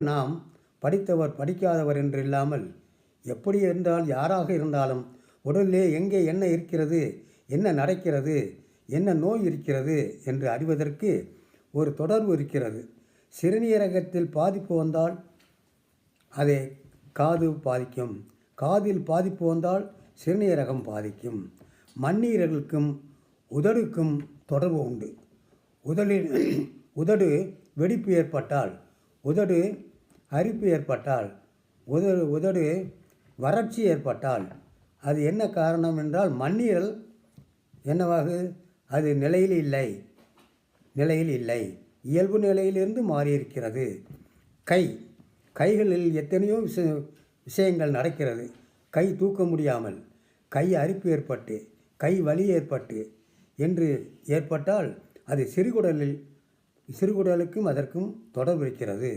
நாம் படித்தவர் படிக்காதவர் என்று இல்லாமல் எப்படி இருந்தால் யாராக இருந்தாலும் உடலிலே எங்கே என்ன இருக்கிறது, என்ன நடக்கிறது, என்ன நோய் இருக்கிறது என்று அறிவதற்கு ஒரு தொடர்பு இருக்கிறது. சிறுநீரகத்தில் பாதிப்பு வந்தால் அதை காது பாதிக்கும், காதில் பாதிப்பு வந்தால் சிறுநீரகம் பாதிக்கும். மண்ணீரலுக்கும் உதடுக்கும் தொடர்பு உண்டு. உதடு வெடிப்பு ஏற்பட்டால், உதடு அரிப்பு ஏற்பட்டால், உதடு வறட்சி ஏற்பட்டால் அது என்ன காரணம் என்றால் மண்ணீரல் அது நிலையில் இல்லை, இயல்பு நிலையிலிருந்து மாறியிருக்கிறது. கைகளில் எத்தனையோ விஷயங்கள் நடக்கிறது. கை தூக்க முடியாமல், கை அரிப்பு ஏற்பட்டு, கை வலி ஏற்பட்டு என்று ஏற்பட்டால் அது சிறுகுடலுக்கும் அதற்கும் தொடர்பு இருக்கிறது.